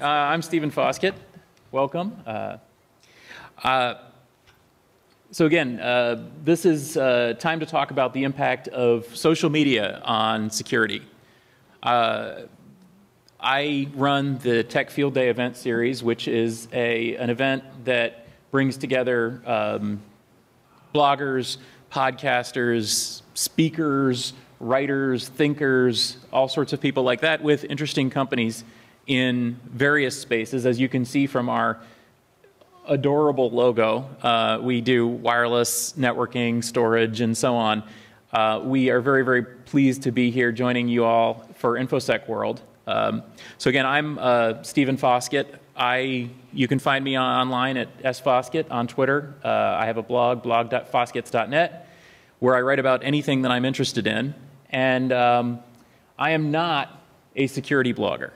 I'm Stephen Foskett. Welcome. So again, this is time to talk about the impact of social media on security. I run the Tech Field Day event series, which is an event that brings together bloggers, podcasters, speakers, writers, thinkers, all sorts of people like that with interesting companies in various spaces. As you can see from our adorable logo, we do wireless, networking, storage, and so on. We are very, very pleased to be here joining you all for InfoSec World. So again, I'm Stephen Foskett. You can find me online at sfoskett on Twitter. I have a blog, blog.fosketts.net, where I write about anything that I'm interested in. And I am not a security blogger,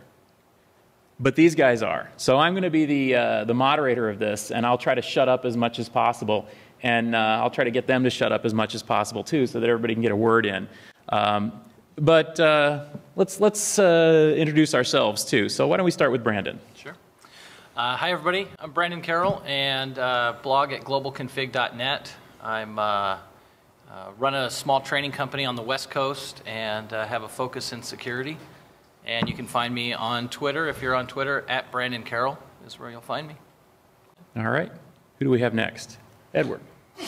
but these guys are. So I'm going to be the moderator of this, and I'll try to shut up as much as possible. And I'll try to get them to shut up as much as possible, too, so that everybody can get a word in. But let's introduce ourselves, too. So why don't we start with Brandon? Sure. Hi, everybody. I'm Brandon Carroll, and blog at globalconfig.net. I'm run a small training company on the West Coast and have a focus in security. And you can find me on Twitter. If you're on Twitter, at Brandon Carroll is where you'll find me. All right. Who do we have next? Edward.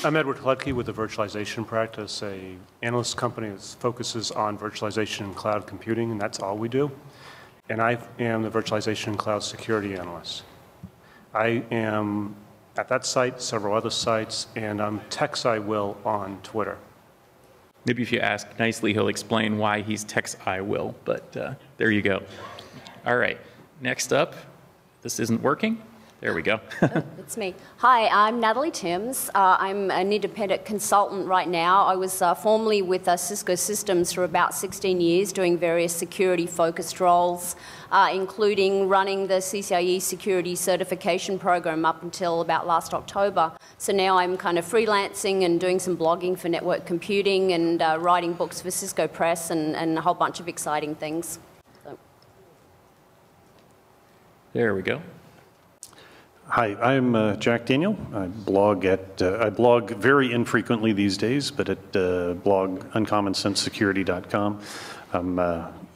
I'm Edward Hledke with the Virtualization Practice, an analyst company that focuses on virtualization and cloud computing, and that's all we do. And I am the Virtualization and Cloud Security Analyst. I am at that site, several other sites, and I'm TexIWill on Twitter. Maybe if you ask nicely, he'll explain why he's TexIWill, but there you go. All right, next up, this isn't working. There we go. Oh, it's me. Hi, I'm Natalie Timms. I'm an independent consultant right now. I was formerly with Cisco Systems for about 16 years doing various security-focused roles, including running the CCIE security certification program up until about last October. So now I'm kind of freelancing and doing some blogging for network computing and writing books for Cisco Press and a whole bunch of exciting things. So. There we go. Hi, I'm Jack Daniel. I blog very infrequently these days, but at blog uncommonsensesecurity.com. I'm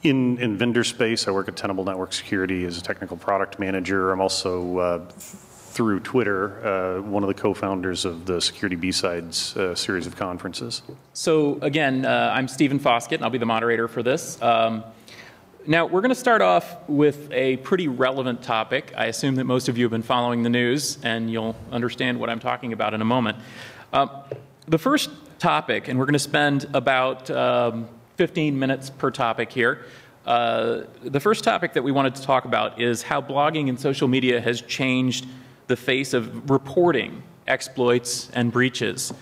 in vendor space. I work at Tenable Network Security as a technical product manager. I'm also, through Twitter, one of the co-founders of the Security B-Sides series of conferences. So again, I'm Stephen Foskett, and I'll be the moderator for this. Now, we're going to start off with a pretty relevant topic. I assume that most of you have been following the news, and you'll understand what I'm talking about in a moment. The first topic, and we're going to spend about 15 minutes per topic here. The first topic that we wanted to talk about is how blogging and social media has changed the face of reporting exploits and breaches.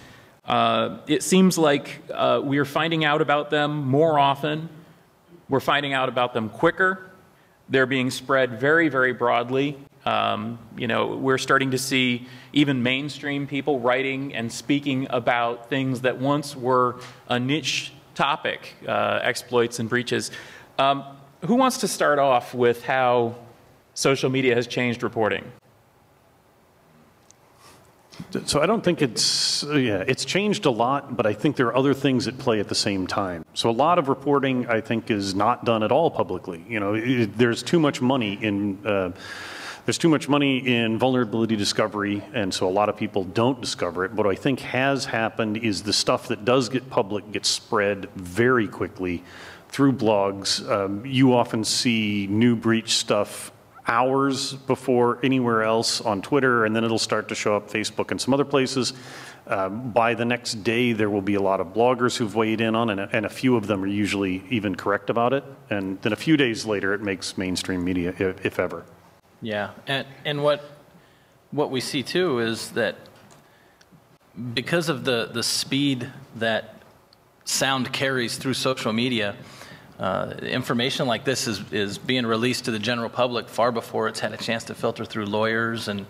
It seems like we are finding out about them more often. We're finding out about them quicker. They're being spread very, very broadly. You know, we're starting to see even mainstream people writing and speaking about things that once were a niche topic, exploits and breaches. Who wants to start off with how social media has changed reporting? So I don't think it's changed a lot, but I think there are other things at play at the same time. So a lot of reporting, I think, is not done at all publicly. You know, there's too much money in vulnerability discovery, and so a lot of people don't discover it. What I think has happened is the stuff that does get public gets spread very quickly through blogs. You often see new breach stuff hours before anywhere else on Twitter, and then it'll start to show up Facebook and some other places. By the next day, there will be a lot of bloggers who've weighed in on it, and a few of them are usually even correct about it. And then a few days later, it makes mainstream media, if ever. Yeah, and what we see too is that because of the speed that sound carries through social media, information like this is being released to the general public far before it's had a chance to filter through lawyers and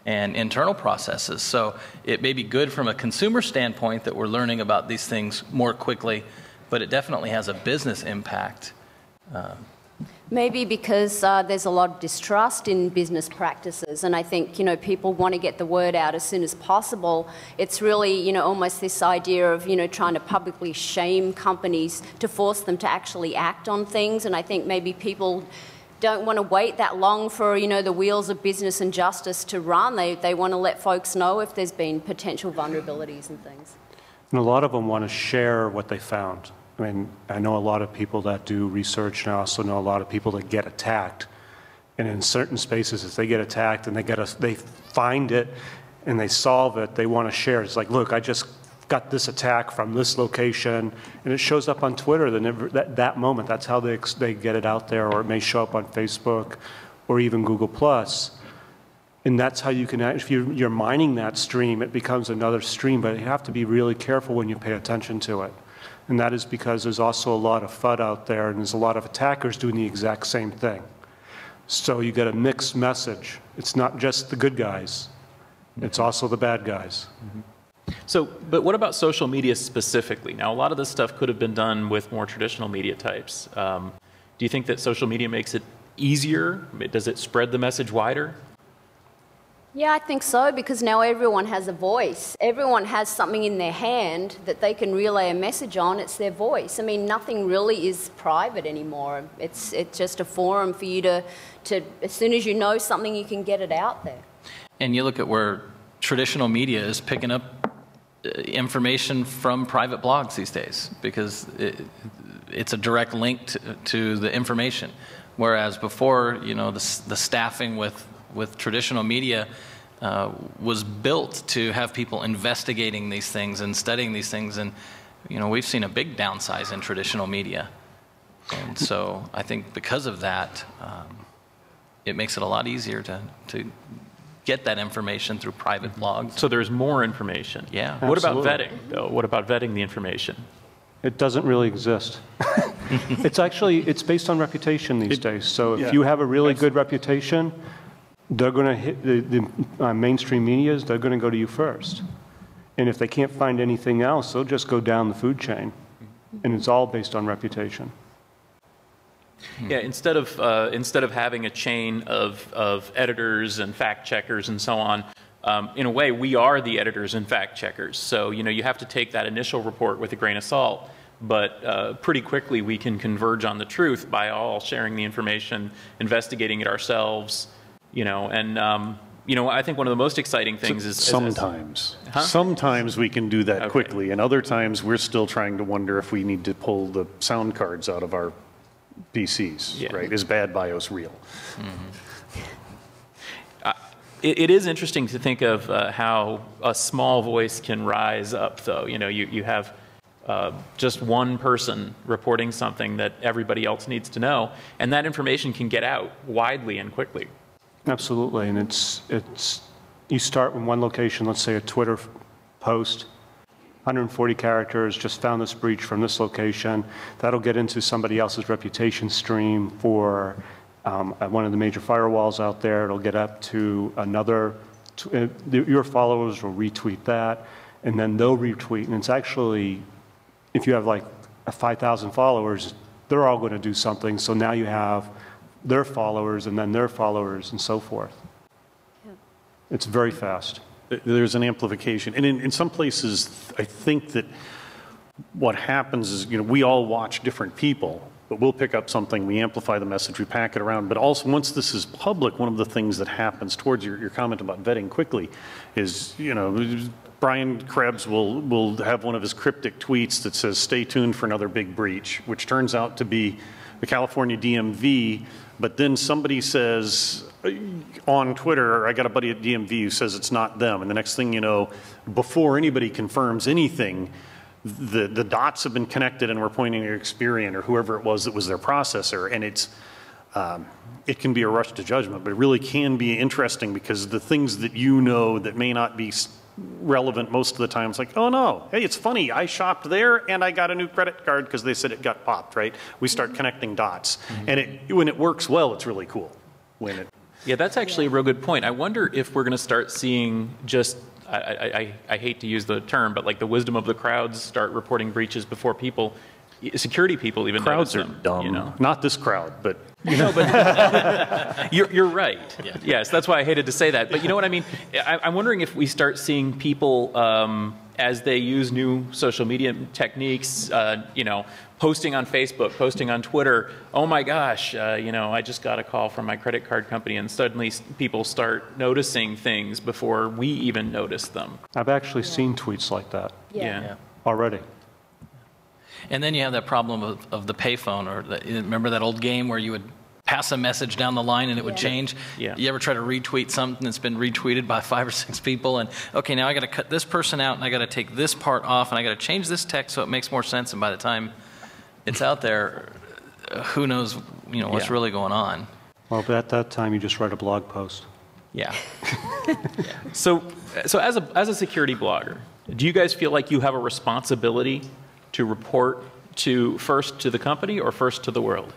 internal processes. So it may be good from a consumer standpoint that we're learning about these things more quickly, but it definitely has a business impact. Maybe because there's a lot of distrust in business practices, and I think, people want to get the word out as soon as possible. It's really, almost this idea of, trying to publicly shame companies to force them to actually act on things, and I think maybe people don't want to wait that long for, the wheels of business and justice to run. They want to let folks know if there's been potential vulnerabilities and things. And a lot of them want to share what they found. I mean, I know a lot of people that do research, and I also know a lot of people that get attacked. And in certain spaces, if they get attacked and they find it and they solve it, they want to share. It's like, look, I just got this attack from this location, and it shows up on Twitter that moment. That's how they get it out there, or it may show up on Facebook or even Google+. And that's how you can, if you're mining that stream, it becomes another stream, but you have to be really careful when you pay attention to it. And that is because there's also a lot of FUD out there, and there's a lot of attackers doing the exact same thing. So you get a mixed message. It's not just the good guys. It's also the bad guys. Mm-hmm. So, but what about social media specifically? Now, a lot of this stuff could have been done with more traditional media types. Do you think that social media makes it easier? Does it spread the message wider? Yeah, I think so, because now everyone has a voice. Everyone has something in their hand that they can relay a message on. It's their voice. I mean, nothing really is private anymore. It's just a forum for you to as soon as you know something, you can get it out there. And you look at where traditional media is picking up information from private blogs these days, because it's a direct link to the information. Whereas before, the staffing with traditional media was built to have people investigating these things and studying these things, and we've seen a big downsize in traditional media, and so I think because of that, it makes it a lot easier to get that information through private blogs. So there's more information. Yeah. What about Absolutely. vetting, though? What about vetting the information? It doesn't really exist. It's based on reputation these days. So if you have a really good reputation, they're going to hit the mainstream medias, they're going to go to you first. And if they can't find anything else, they'll just go down the food chain. And it's all based on reputation. Yeah, instead of having a chain of editors and fact checkers and so on, in a way, we are the editors and fact checkers. So, you have to take that initial report with a grain of salt, but pretty quickly we can converge on the truth by all sharing the information, investigating it ourselves, and I think one of the most exciting things is sometimes. Huh? Sometimes we can do that quickly, and other times we're still trying to wonder if we need to pull the sound cards out of our PCs, right? Is bad BIOS real? Mm-hmm. It is interesting to think of how a small voice can rise up, though. You have just one person reporting something that everybody else needs to know, and that information can get out widely and quickly. Absolutely, and it's you start in one location, let's say a Twitter post, 140 characters, just found this breach from this location. That'll get into somebody else's reputation stream for one of the major firewalls out there. It'll get up to another, your followers will retweet that, and then they'll retweet. And it's actually, if you have like 5,000 followers, they're all going to do something. So now you have their followers and then their followers and so forth. Yeah. It's very fast. There's an amplification. And in some places, I think that what happens is, we all watch different people, but we'll pick up something, we amplify the message, we pack it around. But also, once this is public, one of the things that happens towards your comment about vetting quickly is, Brian Krebs will have one of his cryptic tweets that says, "Stay tuned for another big breach," which turns out to be the California DMV. But then somebody says on Twitter, I got a buddy at DMV who says it's not them. And the next thing you know, before anybody confirms anything, the dots have been connected and we're pointing at Experian or whoever it was that was their processor. And it can be a rush to judgment, but it really can be interesting because the things that that may not be relevant most of the time, it's like, oh no, hey, it's funny, I shopped there and I got a new credit card because they said it got popped, right? We start connecting dots. And when it works well, it's really cool. Yeah, that's actually a real good point. I wonder if we're going to start seeing just, I hate to use the term, but like the wisdom of the crowds start reporting breaches before people security people even Crowds notice are them, dumb. you know? Not this crowd, but You're right. Yeah. Yes, that's why I hated to say that. But you know what I mean? I'm wondering if we start seeing people, as they use new social media techniques, you know, posting on Facebook, posting on Twitter, oh my gosh, you know, I just got a call from my credit card company, and suddenly people start noticing things before we even notice them. I've actually seen tweets like that Yeah. already. And then you have that problem of the payphone, or remember that old game where you would pass a message down the line and it would change? Yeah. You ever try to retweet something that's been retweeted by 5 or 6 people, and okay, now I got to cut this person out and I got to take this part off and I got to change this text so it makes more sense, and by the time it's out there, who knows, you know, what's really going on. Well, but at that time, you just write a blog post. Yeah. So as a security blogger, do you guys feel like you have a responsibility to report first to the company or first to the world?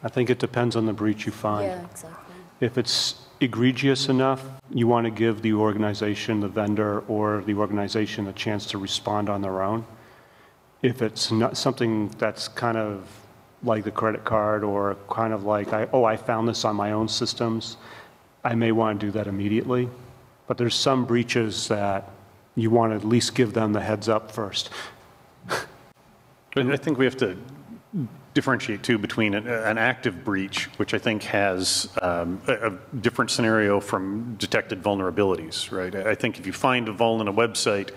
I think it depends on the breach you find. Yeah, exactly. If it's egregious enough, you want to give the organization, the vendor, or the organization a chance to respond on their own. If it's not something that's kind of like the credit card, or kind of like, I found this on my own systems, I may want to do that immediately. But there's some breaches that you want to at least give them the heads up first. But I think we have to differentiate, too, between an active breach, which I think has a different scenario from detected vulnerabilities, right? I think if you find a vuln in a website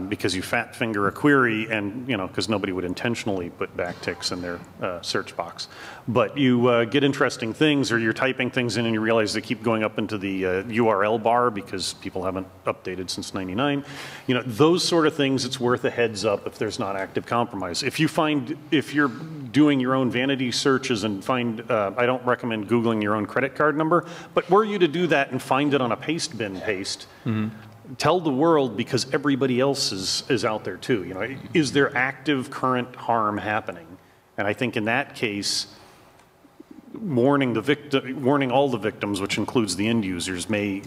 because you fat finger a query, and, you know, because nobody would intentionally put backticks in their search box, but you get interesting things, or you're typing things in and you realize they keep going up into the URL bar because people haven't updated since '99. You know, those sort of things, it's worth a heads up if there's not active compromise. If you're doing your own vanity searches and find, I don't recommend Googling your own credit card number, but were you to do that and find it on a paste bin paste, tell the world, because everybody else is out there too. You know, is there active current harm happening? And I think in that case, warning all the victims, which includes the end users, may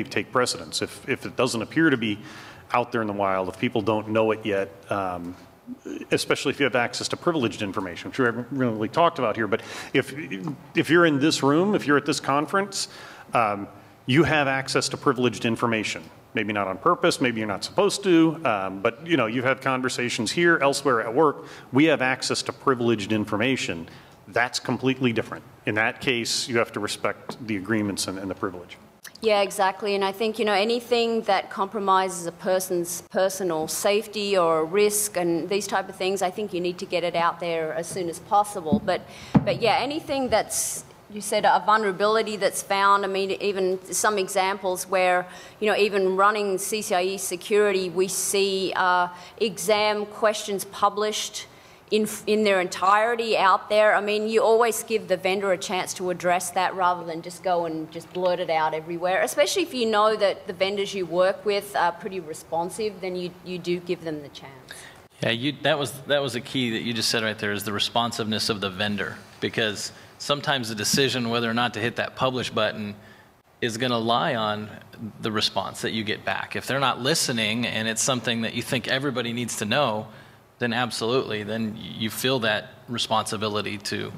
take precedence. If it doesn't appear to be out there in the wild, if people don't know it yet, especially if you have access to privileged information, which we haven't really talked about here, but if you're in this room, if you're at this conference, you have access to privileged information. Maybe not on purpose, maybe you're not supposed to, but you know, you've had conversations here, elsewhere at work. We have access to privileged information. That's completely different. In that case, you have to respect the agreements and the privilege. Yeah, exactly. And I think, you know, anything that compromises a person's personal safety or risk and these type of things, I think you need to get it out there as soon as possible. But yeah, anything that's, you said a vulnerability that's found. I mean, even some examples where, you know, even running CCIE security, we see exam questions published in their entirety out there. I mean, you always give the vendor a chance to address that rather than just go and just blurt it out everywhere, especially if you know that the vendors you work with are pretty responsive, then you do give them the chance. Yeah, that was a key that you just said right there, is the responsiveness of the vendor, because sometimes the decision whether or not to hit that publish button is going to lie on the response that you get back. If they're not listening and it's something that you think everybody needs to know, then absolutely, then you feel that responsibility to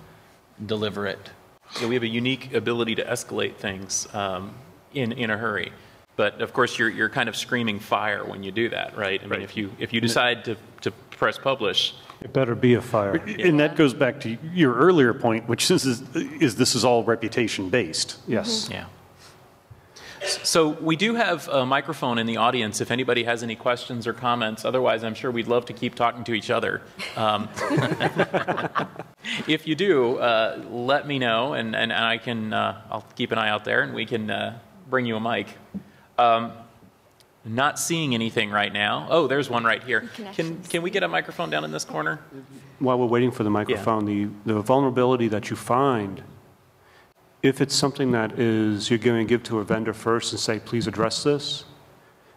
deliver it. Yeah, we have a unique ability to escalate things in a hurry. But of course, you're kind of screaming fire when you do that, right? I mean, if you decide to press publish, It better be a fire. And that goes back to your earlier point, which this is all reputation based. Yes. Yeah. So we do have a microphone in the audience if anybody has any questions or comments. Otherwise, I'm sure we'd love to keep talking to each other. If you do, let me know, and I can, I'll keep an eye out there, and we can bring you a mic. Not seeing anything right now. Oh, there's one right here. Can we get a microphone down in this corner? While we're waiting for the microphone, the vulnerability that you find, if it's something that you're going to give to a vendor first and say, please address this,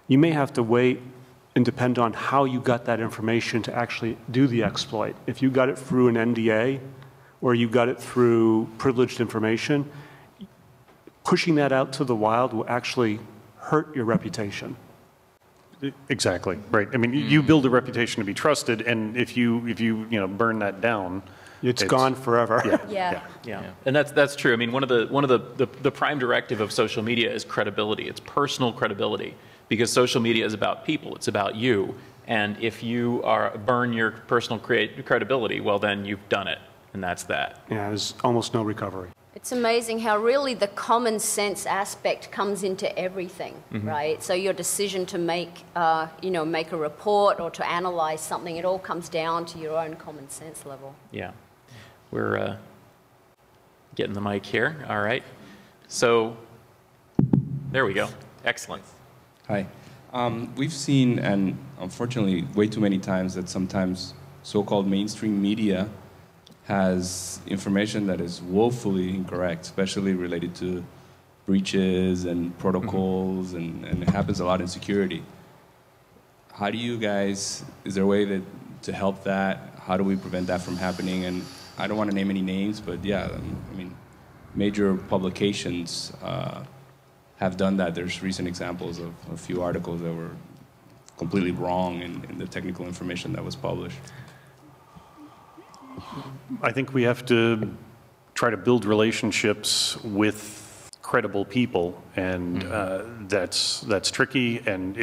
you may have to wait and depend on how you got that information to actually do the exploit. If you got it through an NDA or you got it through privileged information, pushing that out to the wild will actually hurt your reputation. Exactly, right. I mean, you build a reputation to be trusted, and if you burn that down, It's gone forever. Yeah. Yeah, and that's true. I mean, one of the prime directive of social media is credibility. It's personal credibility, because social media is about people. It's about you, and if you burn your personal credibility, well, then you've done it, and that's that. Yeah, there's almost no recovery. It's amazing how really the common sense aspect comes into everything, right? So your decision to make a report or to analyze something, it all comes down to your own common sense level. Yeah, we're getting the mic here. All right, so there we go. Excellent. Hi. We've seen, and unfortunately way too many times, that sometimes so-called mainstream media has information that is woefully incorrect, especially related to breaches and protocols, and it happens a lot in security. How do you guys, is there a way to help that? How do we prevent that from happening? And I don't want to name any names, but yeah, I mean, major publications have done that. There's recent examples of a few articles that were completely wrong in the technical information that was published. I think we have to try to build relationships with credible people, and that's tricky. And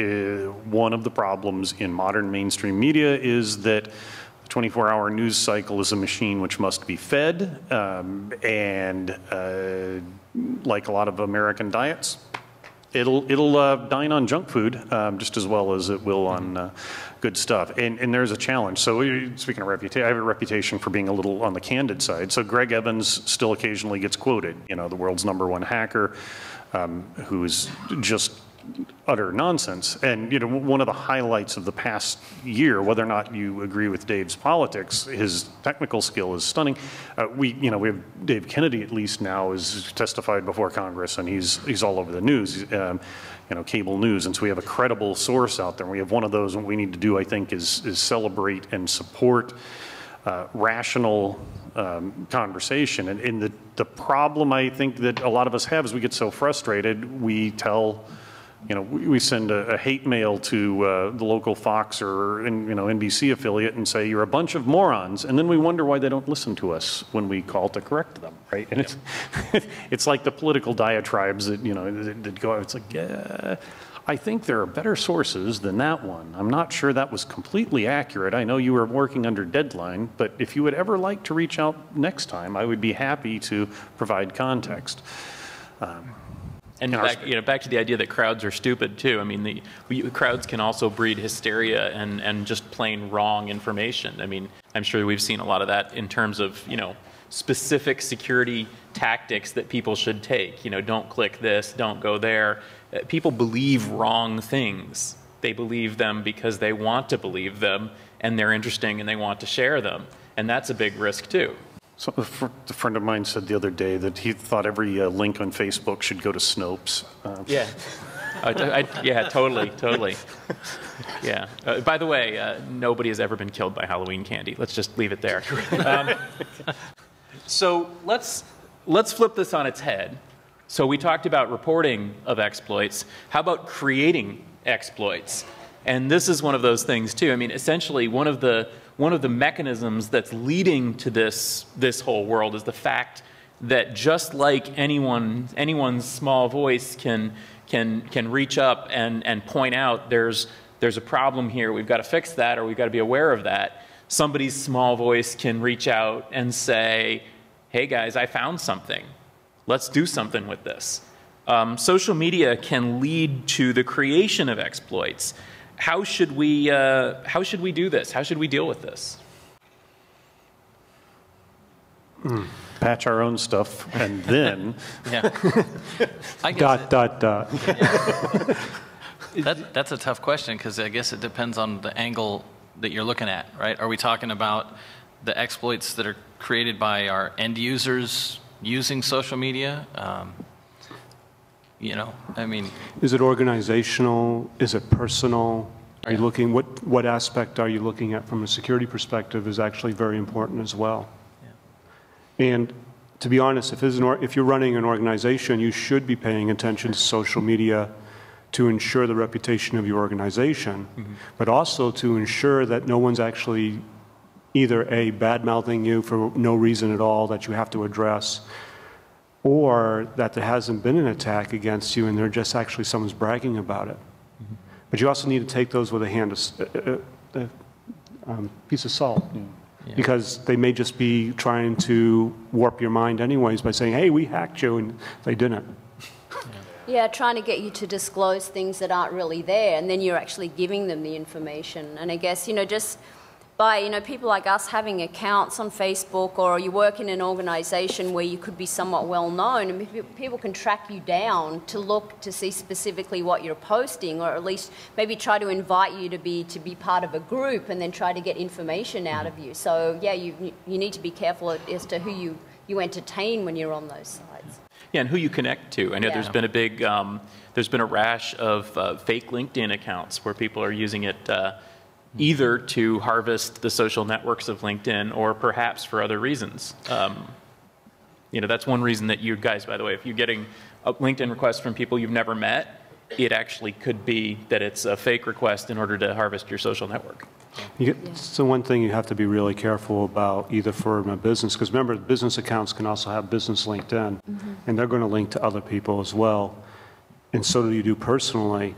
one of the problems in modern mainstream media is that the 24-hour news cycle is a machine which must be fed, and like a lot of American diets, it'll dine on junk food just as well as it will on good stuff. And there's a challenge. So speaking of reputation, I have a reputation for being a little on the candid side. So Greg Evans still occasionally gets quoted, the world's #1 hacker, who's just utter nonsense. And one of the highlights of the past year, whether or not you agree with Dave's politics, his technical skill is stunning. We have Dave Kennedy, at least now, is testified before Congress, and he's all over the news, cable news. And so we have a credible source out there. And we have one of those. And what we need to do, I think, is celebrate and support rational conversation. And the problem I think that a lot of us have is we get so frustrated, we tell. We send a hate mail to the local Fox or NBC affiliate and say, you're a bunch of morons, and then we wonder why they don't listen to us when we call to correct them, right? And it's like the political diatribes that that go out. It's like, I think there are better sources than that one. I'm not sure that was completely accurate. I know you were working under deadline, but if you would ever like to reach out next time, I would be happy to provide context. And back to the idea that crowds are stupid too. I mean, crowds can also breed hysteria and just plain wrong information. I mean, I'm sure we've seen a lot of that in terms of specific security tactics that people should take. Don't click this, don't go there. People believe wrong things. They believe them because they want to believe them, and they're interesting and they want to share them. And that's a big risk too. So a friend of mine said the other day that he thought every link on Facebook should go to Snopes. Yeah. Yeah, totally. Yeah. By the way, nobody has ever been killed by Halloween candy. Let's just leave it there. So let's flip this on its head. So we talked about reporting of exploits. How about creating exploits? And this is one of those things too. I mean, essentially, one of the mechanisms that's leading to this whole world is the fact that just like anyone's small voice can reach up and point out there's a problem here, we've got to fix that, or we've got to be aware of that. Somebody's small voice can reach out and say, hey guys, I found something. Let's do something with this. Social media can lead to the creation of exploits. How should we do this? How should we deal with this? Patch our own stuff, and then I guess dot. That's a tough question, because I guess it depends on the angle that you're looking at, right? Are we talking about the exploits that are created by our end users using social media? I mean, Is it organizational? Is it personal? Are you looking, what aspect are you looking at from a security perspective is actually very important as well. Yeah. And to be honest, if you're running an organization, you should be paying attention to social media to ensure the reputation of your organization, but also to ensure that no one's actually either A, bad-mouthing you for no reason at all that you have to address, or that there hasn't been an attack against you and they're just actually someone's bragging about it. But you also need to take those with a piece of salt. Because they may just be trying to warp your mind anyways by saying, hey, we hacked you, and they didn't. Yeah, trying to get you to disclose things that aren't really there, and then you're actually giving them the information. And I guess, just by, people like us having accounts on Facebook, or you work in an organization where you could be somewhat well known, and people can track you down to look to see specifically what you're posting, or at least maybe try to invite you to be part of a group and then try to get information out of you. So yeah, you need to be careful as to who you entertain when you're on those sites. Yeah, and who you connect to. I know there's been a big, there's been a rash of fake LinkedIn accounts where people are using it either to harvest the social networks of LinkedIn or perhaps for other reasons. That's one reason that you guys, by the way, if you're getting a LinkedIn request from people you've never met, it actually could be that it's a fake request in order to harvest your social network. So one thing you have to be really careful about, either for a business, because remember, business accounts can also have business LinkedIn, and they're going to link to other people as well. And so do you do personally.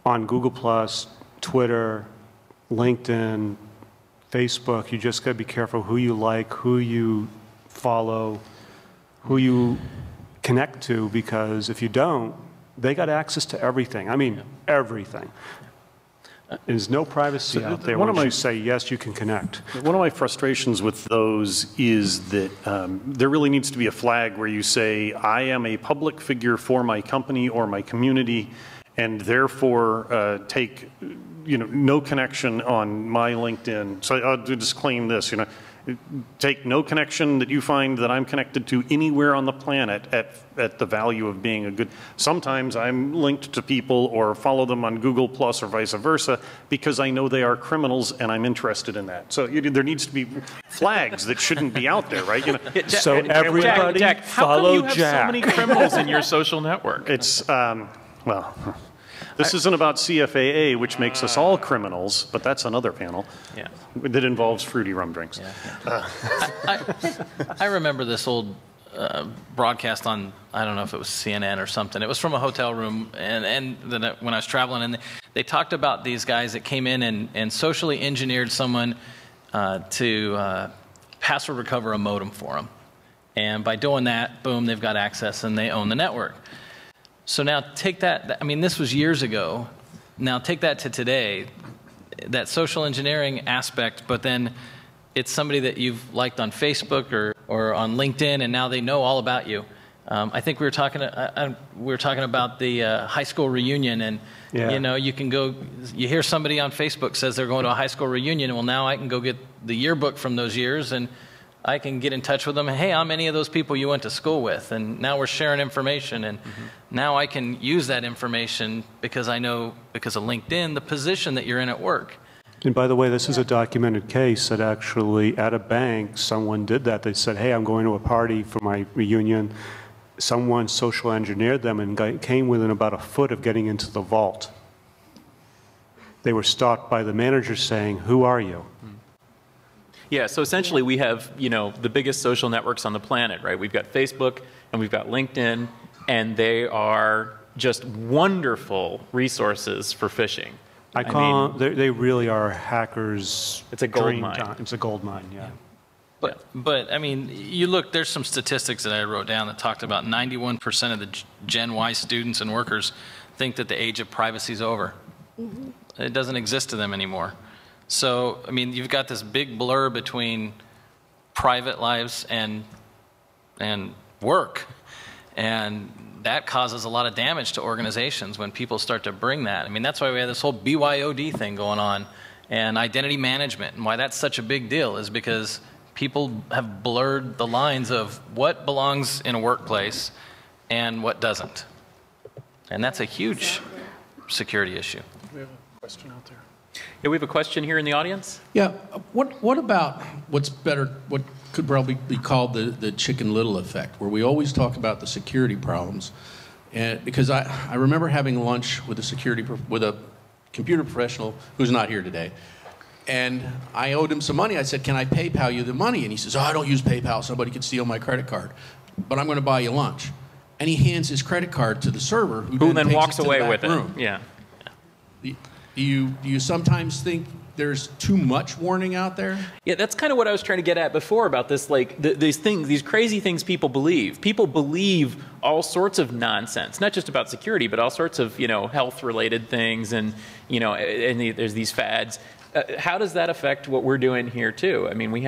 On Google+, Twitter, LinkedIn, Facebook, you just got to be careful who you like, who you follow, who you connect to, because if you don't, they got access to everything. I mean, everything. There's no privacy out there. Once you say yes, you can connect. One of my frustrations with those is that there really needs to be a flag where you say, I am a public figure for my company or my community, and therefore take no connection on my LinkedIn. So I'll just claim this, take no connection that you find that I'm connected to anywhere on the planet at the value of being a good. Sometimes I'm linked to people or follow them on Google Plus or vice versa because I know they are criminals and I'm interested in that. So there needs to be flags that shouldn't be out there, right? So everybody Jack, follow how come you have Jack. so many criminals in your social network? It's, well, this isn't about CFAA, which makes us all criminals, but that's another panel that involves fruity rum drinks. I remember this old broadcast on, I don't know if it was CNN or something. It was from a hotel room, and then when I was traveling, and they talked about these guys that came in and socially engineered someone to password recover a modem for them. And by doing that, boom, they've got access and they own the network. So now take that, I mean, this was years ago. Now take that to today, that social engineering aspect, but then it's somebody that you've liked on Facebook or on LinkedIn, and now they know all about you. I think we were talking about the high school reunion, and you can go, you hear somebody on Facebook says they're going to a high school reunion. Well, now I can go get the yearbook from those years, and I can get in touch with them. And, hey, I'm any of those people you went to school with, and now we're sharing information, and now I can use that information because I know, because of LinkedIn, the position that you're in at work. And by the way, this is a documented case that actually at a bank, someone did that. They said, hey, I'm going to a party for my reunion. Someone social engineered them and came within about a foot of getting into the vault. They were stopped by the manager saying, who are you? Yeah, so essentially we have, the biggest social networks on the planet, right? We've got Facebook and we've got LinkedIn, and they are just wonderful resources for phishing. They really are hackers. It's a gold dream mine. time. It's a gold mine, yeah. But I mean, you look, there's some statistics that I wrote down that talked about 91% of the Gen Y students and workers think that the age of privacy is over. It doesn't exist to them anymore. So, I mean, you've got this big blur between private lives and work, and that causes a lot of damage to organizations when people start to bring that. I mean, that's why we have this whole BYOD thing going on, and identity management, and why that's such a big deal is because people have blurred the lines of what belongs in a workplace and what doesn't. And that's a huge security issue. We have a question out there. Yeah, we have a question here in the audience. Yeah, what about what could probably be called the Chicken Little effect, where we always talk about the security problems, And because I remember having lunch with a computer professional who's not here today. And I owed him some money. I said, can I PayPal you the money? And he says, oh, I don't use PayPal. Somebody could steal my credit card. But I'm going to buy you lunch. And he hands his credit card to the server, who then walks takes it to away the back with room. it. Yeah. Do you sometimes think there's too much warning out there? Yeah, that's kind of what I was trying to get at before about this, like these things, these crazy things people believe. People believe all sorts of nonsense, not just about security, but all sorts of, health-related things, and, there's these fads. How does that affect what we're doing here too? I mean, we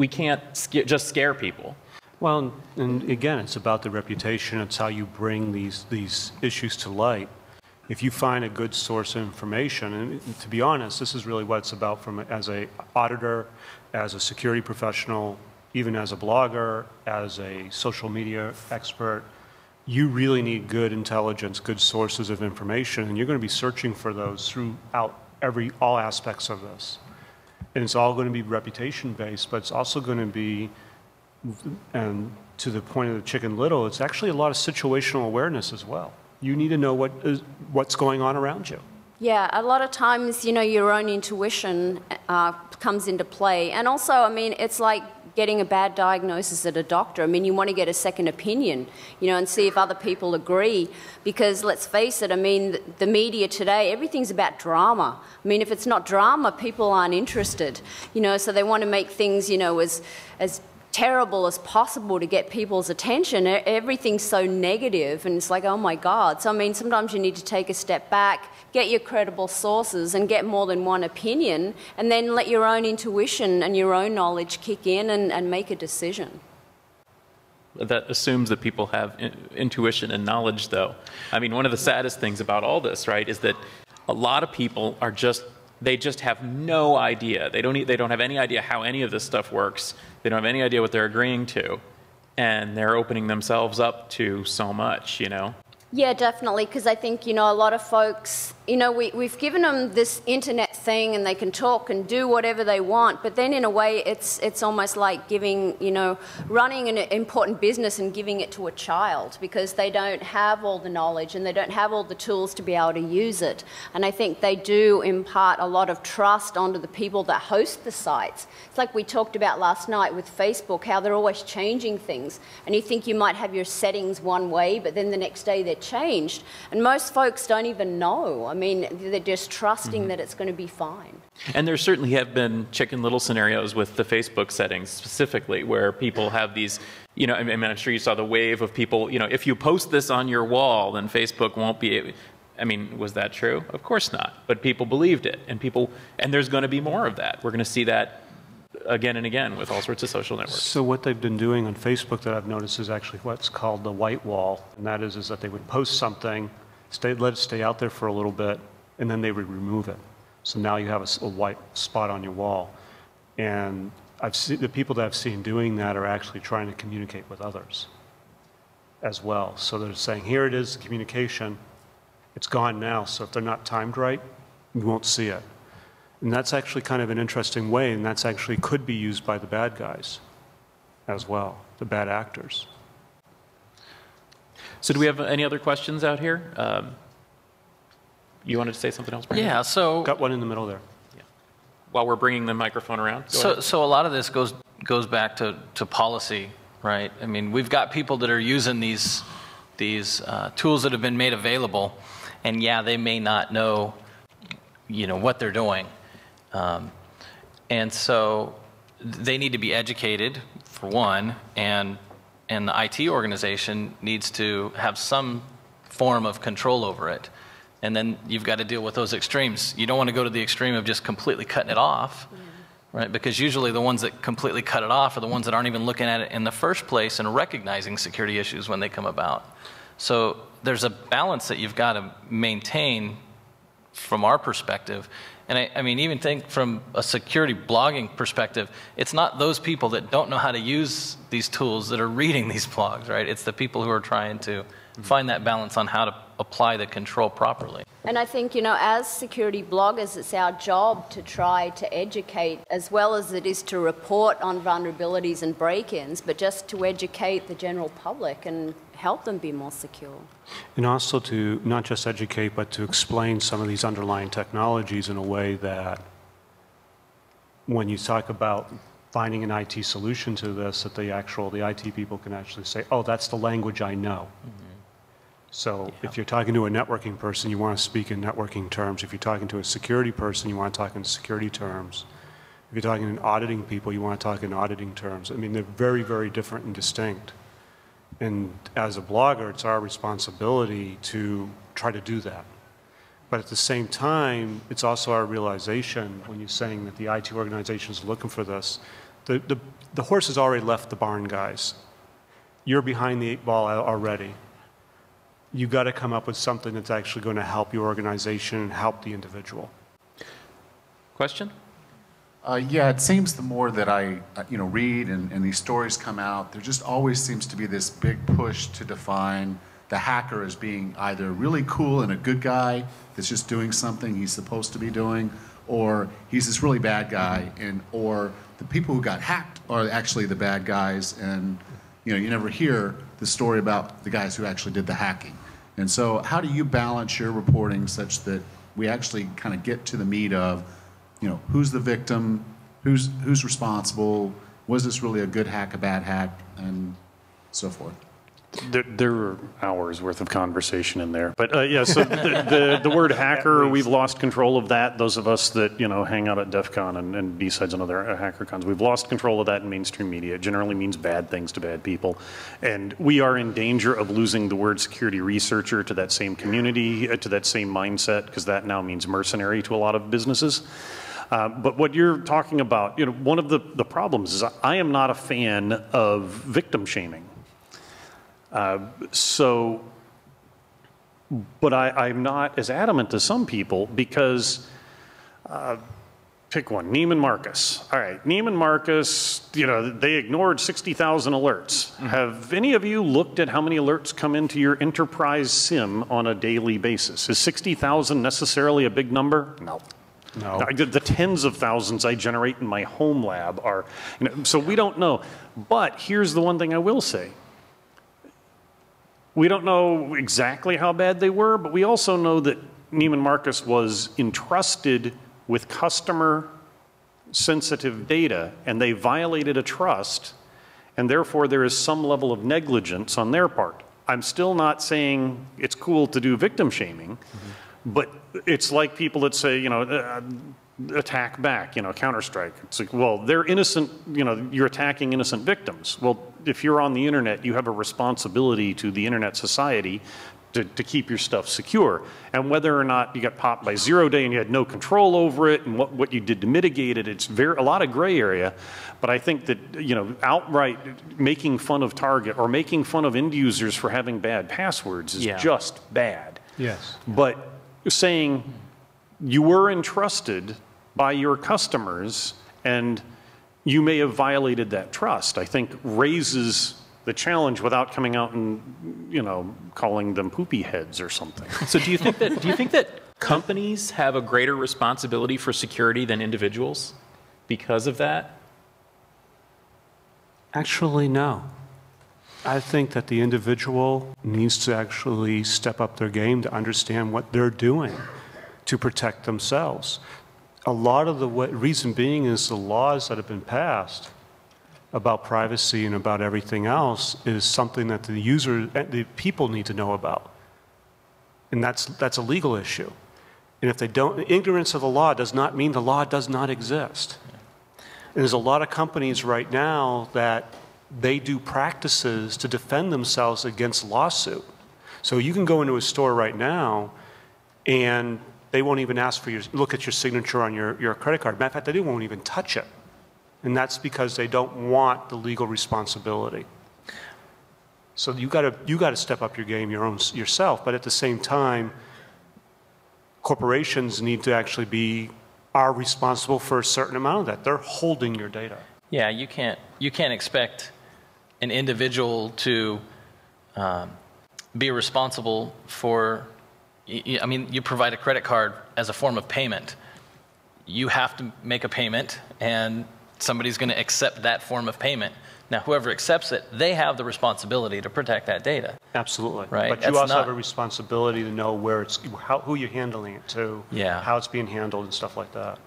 can't just scare people. Well, and again, it's about the reputation. It's how you bring these issues to light. If you find a good source of information, and to be honest, this is really what it's about as an auditor, as a security professional, even as a blogger, as a social media expert, you really need good intelligence, good sources of information, and you're going to be searching for those throughout all aspects of this. And it's all going to be reputation-based, but it's also going to be, and to the point of the Chicken Little, it's actually a lot of situational awareness as well. You need to know what's going on around you. Yeah, a lot of times, your own intuition comes into play. And also, I mean, it's like getting a bad diagnosis at a doctor. I mean, you want to get a second opinion, and see if other people agree. Because let's face it, I mean, the media today, everything's about drama. I mean, if it's not drama, people aren't interested, so they want to make things, as terrible as possible to get people's attention. Everything's so negative, and it's like, oh my God. So I mean, sometimes you need to take a step back, get your credible sources, and get more than one opinion, and then let your own intuition and your own knowledge kick in and make a decision. That assumes that people have intuition and knowledge, though. I mean, one of the saddest things about all this, right, is that a lot of people are they just have no idea. They don't have any idea how any of this stuff works. They don't have any idea what they're agreeing to, and they're opening themselves up to so much, Yeah, definitely, because I think, a lot of folks, we've given them this internet thing, and they can talk and do whatever they want, but then in a way it's almost like giving, running an important business and giving it to a child, because they don't have all the knowledge and they don't have all the tools to be able to use it. And I think they do impart a lot of trust onto the people that host the sites. It's like we talked about last night with Facebook, how they're always changing things, and you think you might have your settings one way, but then the next day they're changed. And most folks don't even know. I mean, they're just trusting that it's going to be fine. And there certainly have been Chicken Little scenarios with the Facebook settings specifically, where people have these, I mean, I'm sure you saw the wave of people, if you post this on your wall, then Facebook won't be, I mean, was that true? Of course not. But people believed it, and there's going to be more of that. We're going to see that again and again with all sorts of social networks. So what they've been doing on Facebook that I've noticed is actually what's called the white wall, and that is that they would post something, let it stay out there for a little bit, and then they would remove it. So now you have a white spot on your wall. And the people that I've seen doing that are actually trying to communicate with others as well. So they're saying, here it is, communication. It's gone now, so if they're not timed right, you won't see it. And that's actually kind of an interesting way, and that's actually could be used by the bad guys as well, the bad actors. So do we have any other questions out here? You wanted to say something else, Brandon? Yeah, so Got one in the middle there. Yeah. While we're bringing the microphone around. So a lot of this goes back to policy, right? I mean, we've got people that are using these tools that have been made available, and yeah, they may not know, what they're doing. And so they need to be educated, for one, and the IT organization needs to have some form of control over it. And then you've got to deal with those extremes. You don't want to go to the extreme of just completely cutting it off, right? Because usually the ones that completely cut it off are the ones that aren't even looking at it in the first place and recognizing security issues when they come about. So there's a balance that you've got to maintain from our perspective. And I mean, even think from a security blogging perspective, it's not those people that don't know how to use these tools that are reading these blogs, right? It's the people who are trying to find that balance on how to apply the control properly. And I think, you know, as security bloggers, it's our job to try to educate as well as it is to report on vulnerabilities and break-ins, but just to educate the general public and help them be more secure. And also to not just educate, but to explain some of these underlying technologies in a way that when you talk about finding an IT solution to this, that the IT people can actually say, oh, that's the language I know. Mm-hmm. So if you're talking to a networking person, you want to speak in networking terms. If you're talking to a security person, you want to talk in security terms. If you're talking in auditing people, you want to talk in auditing terms. I mean, they're very, very different and distinct. And as a blogger, it's our responsibility to try to do that. But at the same time, it's also our realization when you're saying that the IT organization is looking for this, the horse has already left the barn, guys. You're behind the 8 ball already. You've got to come up with something that's actually going to help your organization and help the individual. Question? Yeah, it seems the more that I read and these stories come out, there just always seems to be this big push to define the hacker as being either really cool and a good guy that's just doing something he's supposed to be doing, or he's this really bad guy, or the people who got hacked are actually the bad guys, and you never hear the story about the guys who actually did the hacking. And so how do you balance your reporting such that we actually kind of get to the meat of, who's the victim, who's responsible, was this really a good hack, a bad hack, and so forth? There are hours worth of conversation in there. But yeah, so the word hacker, we've lost control of that. Those of us that, hang out at DEF CON and B-Sides and other hacker cons, we've lost control of that in mainstream media. It generally means bad things to bad people. And we are in danger of losing the word security researcher to that same community, to that same mindset, because that now means mercenary to a lot of businesses. But what you're talking about, one of the problems is I am not a fan of victim shaming. But I'm not as adamant as some people because, pick one, Neiman Marcus. All right, Neiman Marcus, they ignored 60,000 alerts. Mm-hmm. Have any of you looked at how many alerts come into your enterprise SIM on a daily basis? Is 60,000 necessarily a big number? No. No. The tens of thousands I generate in my home lab are, so we don't know. But here's the one thing I will say. We don't know exactly how bad they were, but we also know that Neiman Marcus was entrusted with customer-sensitive data, and they violated a trust, and therefore there is some level of negligence on their part. I'm still not saying it's cool to do victim shaming, but it's like people that say, attack back, Counter-Strike. It's like, well, they're innocent, you're attacking innocent victims. Well, if you're on the internet, you have a responsibility to the internet society to keep your stuff secure. And whether or not you got popped by 0 day and you had no control over it and what you did to mitigate it, it's a lot of gray area. But I think that, outright making fun of Target or making fun of end users for having bad passwords is just bad. Yes. But saying you were entrusted by your customers and you may have violated that trust, I think raises the challenge without coming out and, calling them poopy heads or something. So do you think that companies have a greater responsibility for security than individuals because of that? Actually, no. I think that the individual needs to actually step up their game to understand what they're doing to protect themselves. A lot of the reason being is the laws that have been passed about privacy and about everything else is something that the people need to know about. And that's a legal issue. And if they don't, ignorance of the law does not mean the law does not exist. And there's a lot of companies right now that they do practices to defend themselves against lawsuit. So you can go into a store right now and they won't even ask for look at your signature on your credit card. Matter of fact, they won't even touch it. And that's because they don't want the legal responsibility. So you got to step up your game yourself. But at the same time, corporations need to actually are responsible for a certain amount of that. They're holding your data. Yeah, you can't expect an individual to be responsible for, I mean, you provide a credit card as a form of payment. You have to make a payment, and somebody's going to accept that form of payment. Now, whoever accepts it, they have the responsibility to protect that data. Absolutely. Right? But That's you also not- have a responsibility to know where it's, who you're handling it to, Yeah. how it's being handled and stuff like that.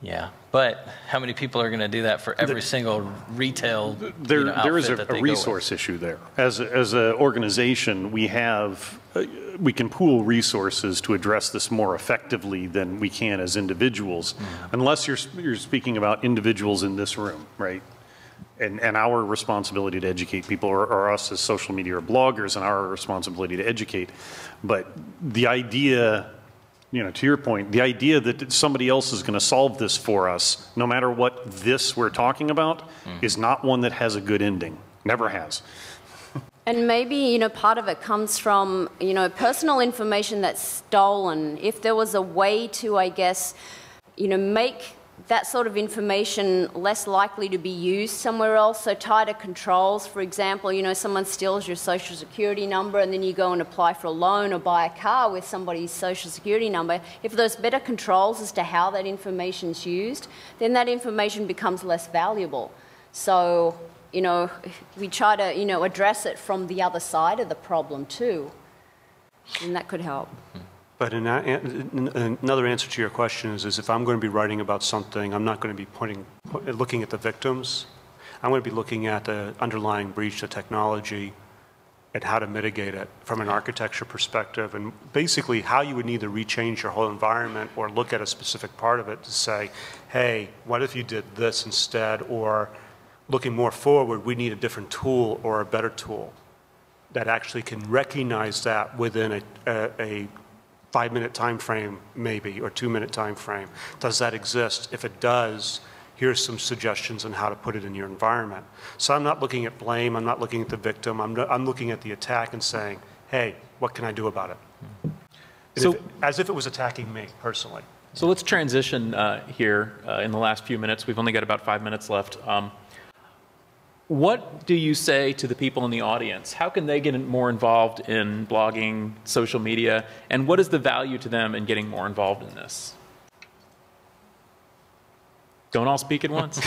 Yeah, but how many people are going to do that for every single retail There is outfit that they a go with? resource issue there. As an organization, we can pool resources to address this more effectively than we can as individuals, unless you're speaking about individuals in this room, right? And our responsibility to educate people, or us as social media or bloggers, and our responsibility to educate. But the idea, you know, to your point, the idea that somebody else is going to solve this for us, no matter what this we're talking about, is not one that has a good ending. Never has. And maybe, you know, part of it comes from, you know, personal information that's stolen. If there was a way to, I guess, you know, make that sort of information less likely to be used somewhere else, so tighter controls. For example, you know, someone steals your social security number and then you go and apply for a loan or buy a car with somebody's social security number. If there's better controls as to how that information's used, then that information becomes less valuable. So, you know, we try to, you know, address it from the other side of the problem too, and that could help. But another answer to your question is if I'm going to be writing about something, I'm not going to be looking at the victims. I'm going to be looking at the underlying breach of technology and how to mitigate it from an architecture perspective, and basically how you would need to rechange your whole environment or look at a specific part of it to say, hey, what if you did this instead? Or looking more forward, we need a different tool or a better tool that actually can recognize that within a 5-minute time frame, maybe, or 2-minute time frame. Does that exist? If it does, here's some suggestions on how to put it in your environment. So I'm not looking at blame, I'm not looking at the victim, I'm looking at the attack and saying, hey, what can I do about it? As if it was attacking me personally. So let's transition here in the last few minutes. We've only got about 5 minutes left. What do you say to the people in the audience? How can they get more involved in blogging, social media, and what is the value to them in getting more involved in this? Don't all speak at once.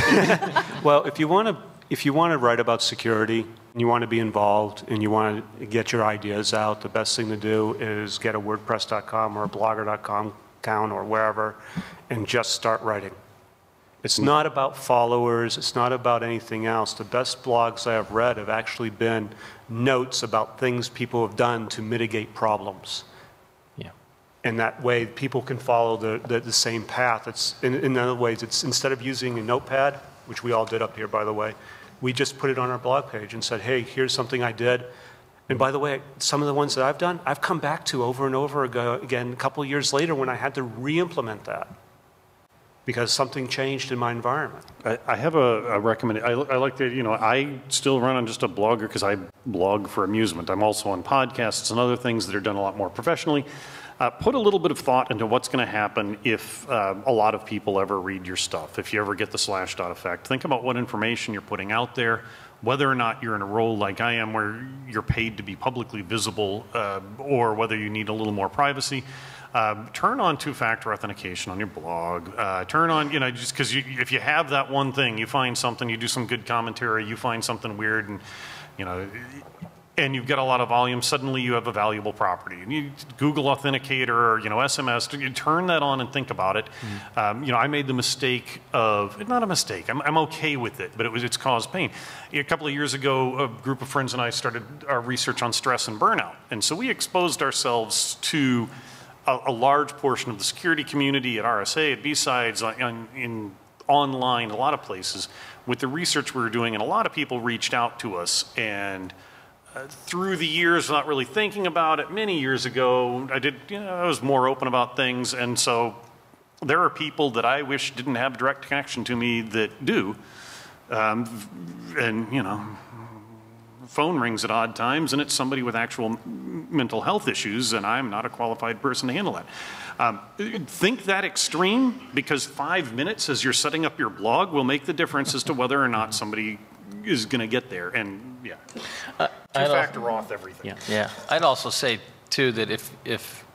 Well, if you want to write about security, and you want to be involved, and you want to get your ideas out, the best thing to do is get a WordPress.com or a Blogger.com account or wherever, and just start writing. It's not about followers. It's not about anything else. The best blogs I have read have actually been notes about things people have done to mitigate problems. Yeah. And that way, people can follow the same path. It's, in other ways, it's instead of using a notepad, which we all did up here, by the way, we just put it on our blog page and said, hey, here's something I did. And by the way, some of the ones that I've done, I've come back to over and over again a couple of years later when I had to re-implement that, because something changed in my environment. I have a recommendation. I like that, you know, I still run on just a blogger because I blog for amusement. I'm also on podcasts and other things that are done a lot more professionally. Put a little bit of thought into what's going to happen if a lot of people ever read your stuff, if you ever get the Slashdot effect. Think about what information you're putting out there, whether or not you're in a role like I am where you're paid to be publicly visible, or whether you need a little more privacy. Turn on two-factor authentication on your blog. Turn on, you know, just because if you have that one thing, you find something, you do some good commentary, you find something weird, and, you know, and you've got a lot of volume, suddenly you have a valuable property. And you Google Authenticator or, you know, SMS, you turn that on and think about it. You know, I made the mistake of, not a mistake, I'm okay with it, but it's caused pain. A couple of years ago, a group of friends and I started our research on stress and burnout. And so we exposed ourselves to a large portion of the security community at RSA, at B-Sides, in online, a lot of places, with the research we were doing, and a lot of people reached out to us. And through the years, not really thinking about it, many years ago, I was more open about things, and so there are people that I wish didn't have direct connection to me that do, and, you know, phone rings at odd times and it's somebody with actual mental health issues, and I'm not a qualified person to handle that. Think that extreme, because 5 minutes as you're setting up your blog will make the difference as to whether or not somebody is going to get there. And yeah, to factor off everything. Yeah. I'd also say too that if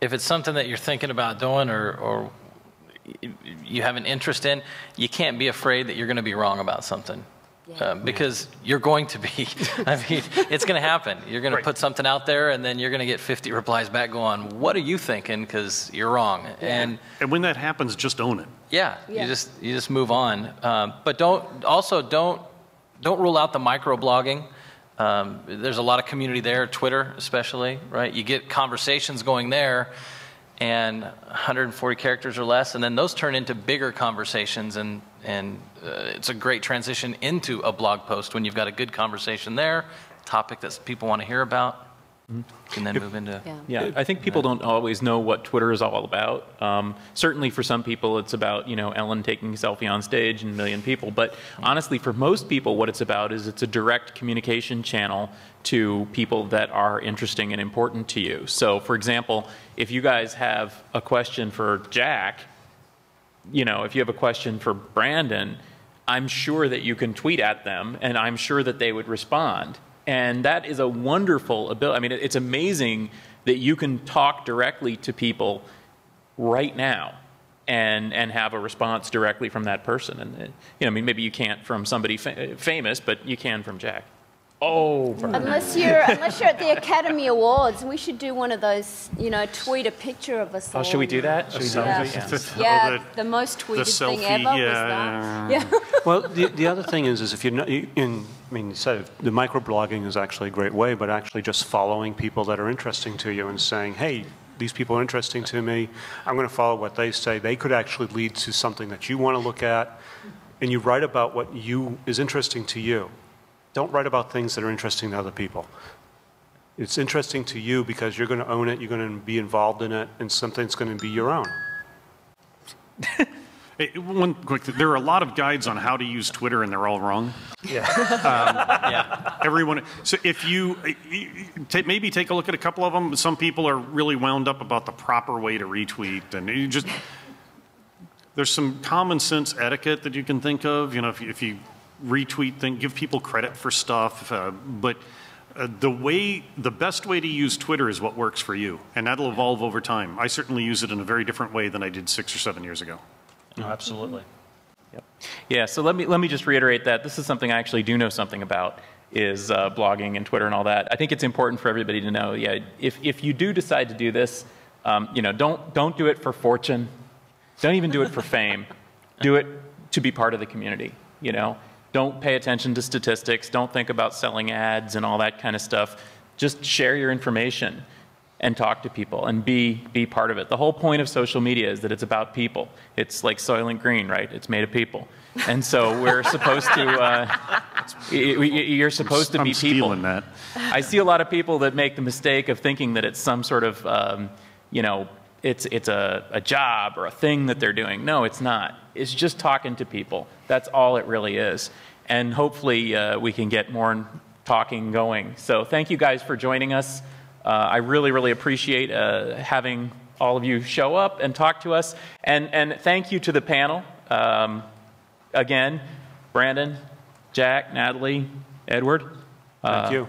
it's something that you're thinking about doing or you have an interest in, you can't be afraid that you're going to be wrong about something. Because you're going to be, I mean, it's going to happen. You're going to put something out there, and then you're going to get 50 replies back going, what are you thinking? Because you're wrong. And when that happens, just own it. Yeah. You just move on. But don't rule out the microblogging. There's a lot of community there, Twitter especially, right? You get conversations going there, and 140 characters or less, and then those turn into bigger conversations, and it's a great transition into a blog post when you've got a good conversation there, topic that people want to hear about. You can then move into... Yeah, I think people don't always know what Twitter is all about. Certainly for some people it's about, you know, Ellen taking a selfie on stage and a million people, but honestly for most people what it's about is it's a direct communication channel to people that are interesting and important to you. So for example, if you guys have a question for Jack, you know, if you have a question for Brandon, I'm sure that you can tweet at them and I'm sure that they would respond. And that is a wonderful ability. I mean, it's amazing that you can talk directly to people right now and have a response directly from that person. And you know, I mean, maybe you can't from somebody famous, but you can from Jack. Oh, unless you're at the Academy Awards, we should do one of those. You know, tweet a picture of us. Oh, should we do that? Should we do that? Yeah, the most tweeted thing ever was that. Yeah. Well, the other thing is if you're not in. I mean, so the microblogging is actually a great way, but actually just following people that are interesting to you and saying, hey, these people are interesting to me. I'm going to follow what they say. They could actually lead to something that you want to look at, and you write about what is interesting to you. Don't write about things that are interesting to other people. It's interesting to you because you're going to own it, you're going to be involved in it, and something's going to be your own. Hey, one quick thing. There are a lot of guides on how to use Twitter, and they're all wrong. Yeah. Everyone. So if you maybe take a look at a couple of them. Some people are really wound up about the proper way to retweet, and you just there's some common sense etiquette that you can think of. You know, if you retweet, give people credit for stuff, but. The best way to use Twitter is what works for you, and that'll evolve over time. I certainly use it in a very different way than I did 6 or 7 years ago. Oh, absolutely. Yep. Yeah, so let me just reiterate that this is something I actually do know something about, is blogging and Twitter and all that. I think it's important for everybody to know, yeah, if you do decide to do this, you know, don't do it for fortune. Don't even do it for fame. Do it to be part of the community, you know. Don't pay attention to statistics. Don't think about selling ads and all that kind of stuff. Just share your information and talk to people and be part of it. The whole point of social media is that it's about people. It's like Soylent Green, right? It's made of people. And so we're supposed to, you're supposed to be people. I'm stealing that. I see a lot of people that make the mistake of thinking that it's some sort of, you know, it's a job or a thing that they're doing. No, it's not. It's just talking to people. That's all it really is. And hopefully we can get more talking going. So thank you guys for joining us. I really, really appreciate having all of you show up and talk to us. And thank you to the panel. Again, Brandon, Jack, Natalie, Edward. Thank you.